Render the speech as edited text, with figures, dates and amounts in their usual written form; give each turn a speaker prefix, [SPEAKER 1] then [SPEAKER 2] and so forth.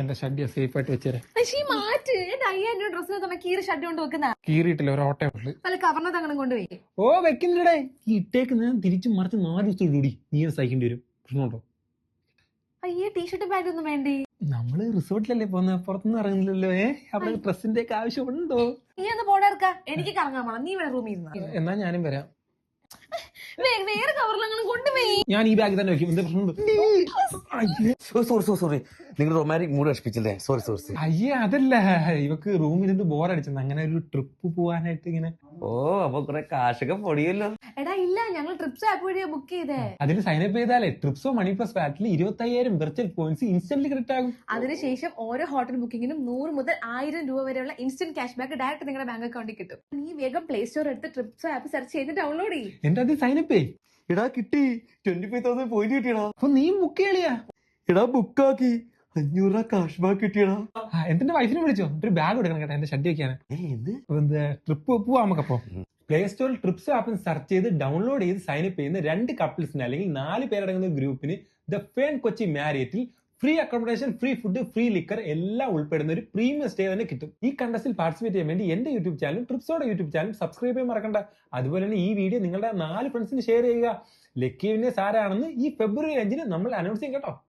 [SPEAKER 1] എന്റെ ഷഡ്യ സേഫ് ആയിട്ട് വെച്ചേരെ.
[SPEAKER 2] പക്ഷേ മാറ്റ് എന്റെ 5000 ഡ്രസ്സിനെ തന്നെ കീറി ഷഡ് കൊണ്ട് വെക്കുന്ന
[SPEAKER 1] കീറിയിട്ടില്ല, ഒരു ഓട്ടേ ഉള്ളു.
[SPEAKER 2] പല കവർണത്ത് അങ്ങനെ കൊണ്ടുപോയി.
[SPEAKER 1] ഓ വെക്കുന്നില്ലേ, ഈ ഇട്ടേക്ക് ഞാൻ തിരിച്ചു മറിച്ച് 4 ദിവസത്തോട് കൂടി നീ സഹിക്കേണ്ടി വരും. പ്രശ്നമുണ്ടോ?
[SPEAKER 2] അയ്യേ ടീഷർട്ടും പാൻറ്റും ഒന്നും വേണ്ടേ?
[SPEAKER 1] നമ്മള് റിസോർട്ടിലല്ലേ പോകുന്നത്, പുറത്തുനിന്ന് ഇറങ്ങുന്നില്ലല്ലോ. അവിടെ ഡ്രസ്സിന്റെ ഒക്കെ ആവശ്യമുണ്ടോ?
[SPEAKER 2] നീ ഒന്ന് പോടാർക്ക, എനിക്ക് കറങ്ങാൻ പോണം. നീ ഇവിടെ റൂമിൽ ഇരുന്ന
[SPEAKER 1] എന്നാ ഞാനും വരാം.
[SPEAKER 2] വേറെ കവറിലങ്ങനെ കൊണ്ടുപോയി.
[SPEAKER 1] ഞാൻ ഈ ബാഗ് തന്നെ വെക്കും. എന്താ പ്രശ്നം?
[SPEAKER 3] സോറി നിങ്ങൾ റൊമാൻറ്റിക് മൂഡ് നശിപ്പിച്ചില്ലേ? സോറി.
[SPEAKER 1] അയ്യേ അതല്ല, ഇവക്ക് റൂമിലിருந்து ബോറടിച്ചത്. അങ്ങനെ ഒരു ട്രിപ്പ് പോവാനായിട്ട് ഇങ്ങനെ.
[SPEAKER 3] ഓ അപ്പൊ കുറെ കാശൊക്കെ പൊടിയല്ലോ.
[SPEAKER 2] എടാ ഇല്ല, ഞങ്ങൾ ട്രിപ്സ് ആപ്പ് വഴിയാ ബുക്ക് ചെയ്തേ.
[SPEAKER 1] അതിൽ സൈനപ്പ് ചെയ്താലേ ട്രിപ്സോ മണി പ്ലസ് വാറ്റിൽ 25,000 വെർച്വൽ പോയിന്റ്സ് ഇൻസ്റ്റന്റ്ലി ക്രെഡിറ്റ് ആകും.
[SPEAKER 2] അതിനുശേഷം ഓരോ ഹോട്ടൽ ബുക്കിങ്ങിനും 100 മുതൽ 1000 രൂപ വരെയുള്ള ഇൻസ്റ്റന്റ് ക്യാഷ് ബാക്ക് ഡയറക്റ്റ് നിങ്ങളുടെ ബാങ്ക് അക്കൗണ്ടിൽ കിട്ടും. നീ വേഗം പ്ലേ സ്റ്റോർ എടുത്ത് ട്രിപ്സ് ആപ്പ് സെർച്ച് ചെയ്ത് ഡൗൺലോഡ് ചെയ്യും.
[SPEAKER 1] എന്റെ അത് സൈനപ്പ് ചെയ്.
[SPEAKER 3] എടാ കിട്ടി 25,000 പോയിന്റ് കിട്ടിയടാ.
[SPEAKER 1] അപ്പൊ നീ ബുക്ക് ചെയ്യളിയാ.
[SPEAKER 3] എടാ ബുക്കാക്കി 500 രൂപ കാശ് ബാക്ക് കിട്ടിയടാ.
[SPEAKER 1] എന്റെ വൈഫിനെ വിളിച്ചോ, ഒരു ബാഗ് എടുക്കണം കേട്ടോ, എന്റെ ഷഡ് വെക്കാണ്.
[SPEAKER 3] എന്ത്
[SPEAKER 1] ട്രിപ്പ് പോവാ നമുക്കപ്പോ. പ്ലേ സ്റ്റോറിൽ ട്രിപ്സ് ആപ്പ് സെർച്ച് ചെയ്ത് ഡൗൺലോഡ് ചെയ്ത് സൈനപ്പ് ചെയ്യുന്ന 2 കപ്പിൾസിന് അല്ലെങ്കിൽ 4 പേരടങ്ങുന്ന ഗ്രൂപ്പിന് ദ ഫേൺ കൊച്ചി മാരിയറ്റിൽ free accommodation, free food, free liquor എല്ലാം ഉൾപ്പെടുന്ന ഒരു പ്രീമിയം സ്റ്റേ തന്നെ കിട്ടും. ഈ കണ്ടസ്റ്റിൽ പാർട്ടിസിപ്പേറ്റ് ചെയ്യാൻ വേണ്ടി എന്റെ യൂട്യൂബ് ചാനലും ട്രിപ്സോടെ യൂട്യൂബ് ചാനലും സബ്സ്ക്രൈബ് ചെയ്യാൻ മറക്കണ്ട. അതുപോലെ തന്നെ ഈ വീഡിയോ നിങ്ങളുടെ 4 ഫ്രണ്ട്സിന് ഷെയർ ചെയ്യുക. ലക്കി വിന്നേഴ്സ് ആരാണെന്ന് ഈ ഫെബ്രുവരി 5 നമ്മൾ അനൗൺസ് ചെയ്യും കേട്ടോ.